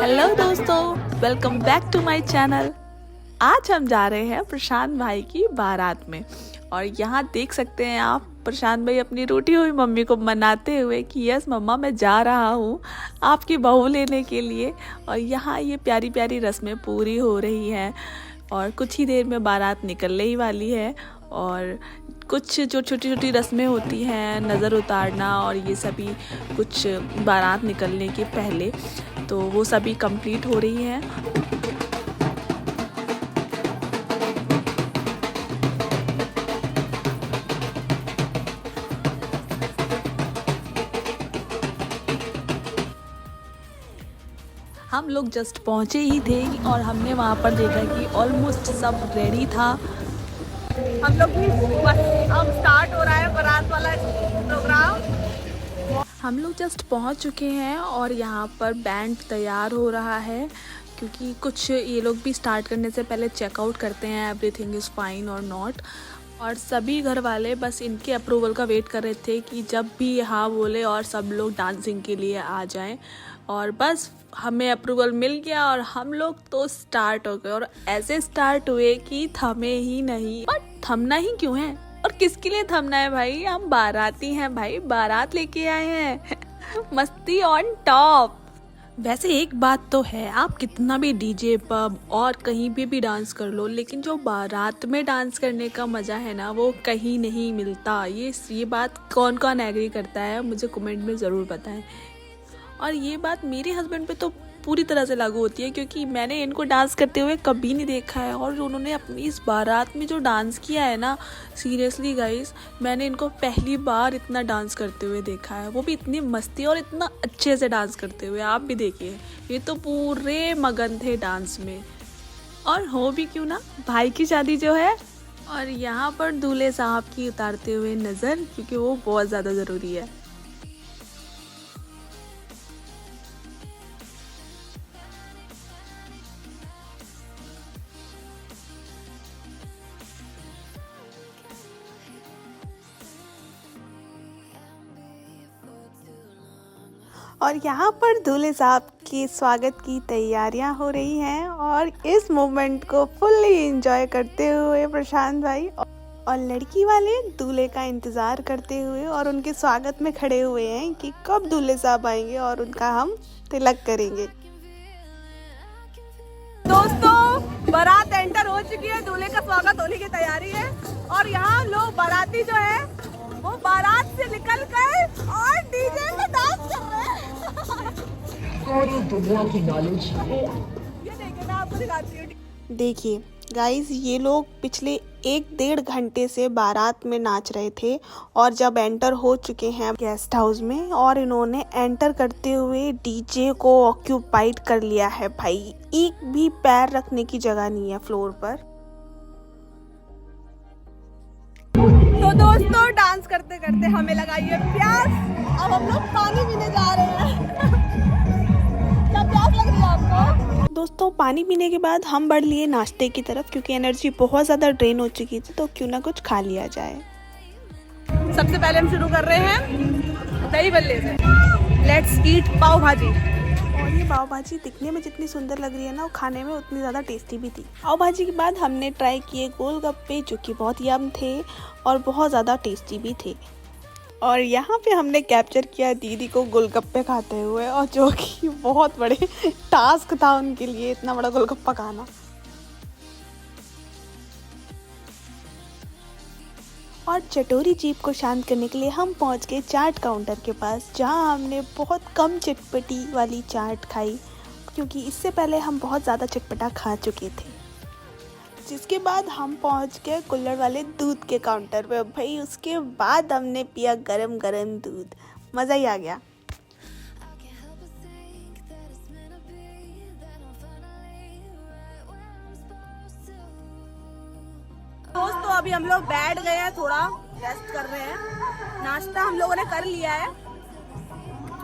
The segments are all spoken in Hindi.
हेलो दोस्तों, welcome back to my channel. आज हम जा रहे हैं प्रशांत भाई की बारात में और यहाँ देख सकते हैं आप प्रशांत भाई अपनी रूठी हुई मम्मी को मनाते हुए कि यस मम्मा मैं जा रहा हूँ आपकी बहू लेने के लिए। और यहाँ ये प्यारी प्यारी रस्में पूरी हो रही हैं और कुछ ही देर में बारात निकलने ही वाली है। और कुछ जो छोटी छोटी रस्में होती हैं, नज़र उतारना और ये सभी कुछ बारात निकलने के पहले, तो वो सभी कंप्लीट हो रही हैं। हम लोग जस्ट पहुँचे ही थे और हमने वहाँ पर देखा कि ऑलमोस्ट सब रेडी था। हम लोग भी अब स्टार्ट हो रहा है बारात वाला प्रोग्राम। हम लोग जस्ट पहुंच चुके हैं और यहाँ पर बैंड तैयार हो रहा है क्योंकि कुछ ये लोग भी स्टार्ट करने से पहले चेकआउट करते हैं एवरीथिंग इज़ फाइन और नॉट। और सभी घर वाले बस इनके अप्रूवल का वेट कर रहे थे कि जब भी हाँ बोले और सब लोग डांसिंग के लिए आ जाएं। और बस हमें अप्रूवल मिल गया और हम लोग तो स्टार्ट हो गए और ऐसे स्टार्ट हुए कि थमे ही नहीं। और थमना ही क्यों है और किसके लिए थमना है भाई, हम बाराती हैं भाई, बारात लेके आए हैं मस्ती ऑन टॉप। वैसे एक बात तो है, आप कितना भी डीजे पब और कहीं भी डांस कर लो, लेकिन जो बारात में डांस करने का मज़ा है ना वो कहीं नहीं मिलता। ये बात कौन कौन एग्री करता है मुझे कमेंट में ज़रूर बताएं। और ये बात मेरे हस्बैंड पे तो पूरी तरह से लागू होती है क्योंकि मैंने इनको डांस करते हुए कभी नहीं देखा है और उन्होंने अपनी इस बारात में जो डांस किया है ना, सीरियसली गाइस मैंने इनको पहली बार इतना डांस करते हुए देखा है, वो भी इतनी मस्ती और इतना अच्छे से डांस करते हुए। आप भी देखिए, ये तो पूरे मगन थे डांस में। और हो भी क्यों ना, भाई की शादी जो है। और यहाँ पर दूल्हे साहब की उतारते हुए नज़र, क्योंकि वो बहुत ज़्यादा ज़रूरी है। और यहाँ पर दूल्हे साहब के स्वागत की तैयारियां हो रही हैं और इस मोमेंट को फुल्ली एंजॉय करते हुए प्रशांत भाई और लड़की वाले दूल्हे का इंतज़ार करते हुए और उनके स्वागत में खड़े हुए हैं कि कब दूल्हे साहब आएंगे और उनका हम तिलक करेंगे। दोस्तों बारात एंटर हो चुकी है, दूल्हे का स्वागत होने की तैयारी है और यहाँ लोग बाराती जो है वो बारात से निकल गए और डीजे में डांस कर रहे हैं। दुनिया की नॉलेज ये देखिए, मैं आपको दिखाती हूँ। देखिए गाइस, ये लोग पिछले 1-1.5 घंटे से बारात में नाच रहे थे और जब एंटर हो चुके हैं गेस्ट हाउस में और इन्होंने एंटर करते हुए डीजे को ऑक्यूपाइड कर लिया है भाई, एक भी पैर रखने की जगह नहीं है फ्लोर पर। तो दोस्तों डांस करते करते हमें लगाई है प्यास, अब हम लोग पानी पीने जा रहे हैं। क्या प्यास लग रही है आपको? दोस्तों पानी पीने के बाद हम बढ़ लिए नाश्ते की तरफ क्योंकि एनर्जी बहुत ज़्यादा ड्रेन हो चुकी थी, तो क्यों ना कुछ खा लिया जाए। सबसे पहले हम शुरू कर रहे हैं दही बल्ले से। लेट्स ईट पाव भाजी। और ये पाव भाजी दिखने में जितनी सुंदर लग रही है ना, वो खाने में उतनी ज़्यादा टेस्टी भी थी। पाव भाजी के बाद हमने ट्राई किए गोलगप्पे जो कि बहुत यम थे और बहुत ज़्यादा टेस्टी भी थे। और यहाँ पे हमने कैप्चर किया दीदी को गोलगप्पे खाते हुए, और जो कि बहुत बड़े टास्क था उनके लिए इतना बड़ा गोलगप्पा खाना। और चटोरी जीप को शांत करने के लिए हम पहुंच गए चाट काउंटर के पास, जहां हमने बहुत कम चटपटी वाली चाट खाई क्योंकि इससे पहले हम बहुत ज़्यादा चटपटा खा चुके थे। जिसके बाद हम पहुंच गए कुल्हड़ वाले दूध के काउंटर पे भाई, उसके बाद हमने पिया गरम गरम दूध, मज़ा ही आ गया। दोस्तों अभी हम लोग बैठ गए हैं, थोड़ा रेस्ट कर रहे हैं। नाश्ता हम लोगों ने कर लिया है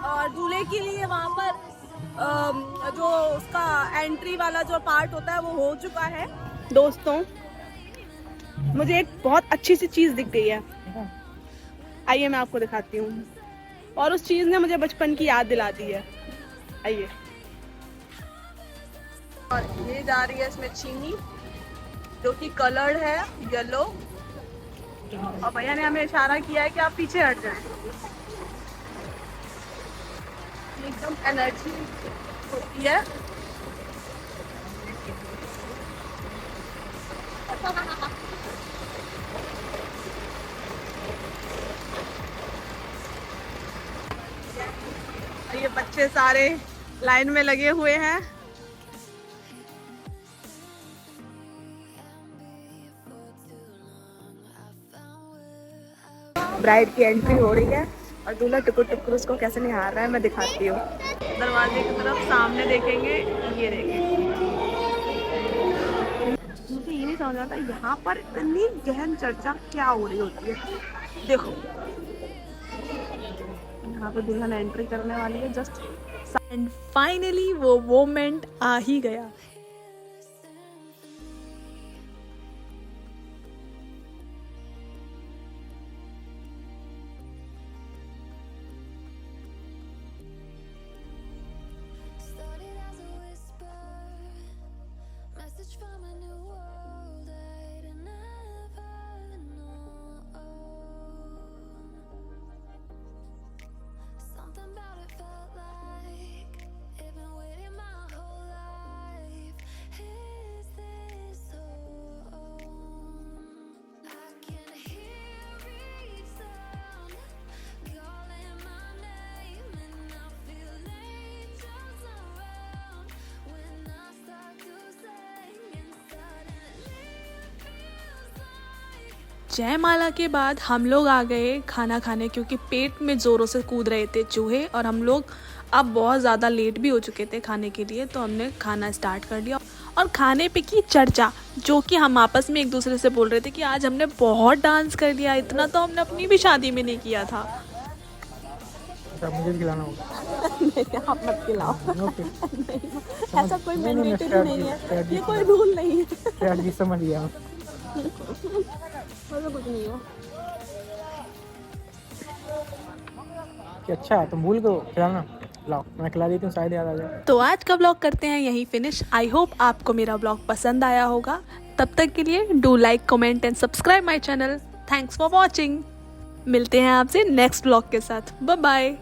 और दूल्हे के लिए वहाँ पर जो उसका एंट्री वाला जो पार्ट होता है वो हो चुका है। दोस्तों मुझे एक बहुत अच्छी सी चीज़ दिख गई है, आइए मैं आपको दिखाती हूँ। और उस चीज़ ने मुझे बचपन की याद दिला दी है, आइए। और ये जा रही है इसमें चीनी जो कि कलर्ड है येलो, और भैया ने हमें इशारा किया है कि आप पीछे हट जाएं। एकदम एनर्जी होती है। ये बच्चे सारे लाइन में लगे हुए हैं। ब्राइड की एंट्री हो रही है और दूल्हा टुकुर टुकुर उसको कैसे निहार रहा है मैं दिखाती हूँ। दरवाजे की तरफ सामने देखेंगे, ये देखेंगे। मुझे ये नहीं समझ आता यहाँ पर इतनी गहन चर्चा क्या हो रही होती है। देखो यहाँ पे दुल्हन एंट्री करने वाली है जस्ट, एंड फाइनली वो मोमेंट आ ही गया। जयमाला के बाद हम लोग आ गए खाना खाने, क्योंकि पेट में ज़ोरों से कूद रहे थे चूहे और हम लोग अब बहुत ज़्यादा लेट भी हो चुके थे खाने के लिए, तो हमने खाना स्टार्ट कर दिया। और खाने पे की चर्चा, जो कि हम आपस में एक दूसरे से बोल रहे थे कि आज हमने बहुत डांस कर लिया, इतना तो हमने अपनी भी शादी में नहीं किया था। मुझे खिलाना होगा। नहीं, आप मत खिलाओ। नहीं, ऐसा कोई मैंडेटरी नहीं है, ये कोई रूल नहीं है। समझ गया। कुछ नहीं हो कि अच्छा तुम भूल गए खिलाना, लाओ मैं खिला देती हूँ, शायद याद आ जाए। तो आज का ब्लॉग करते हैं यहीं फिनिश। आई होप आपको मेरा ब्लॉग पसंद आया होगा। तब तक के लिए do like, comment and subscribe my channel. Thanks for watching. मिलते हैं आपसे नेक्स्ट ब्लॉग के साथ। Bye bye.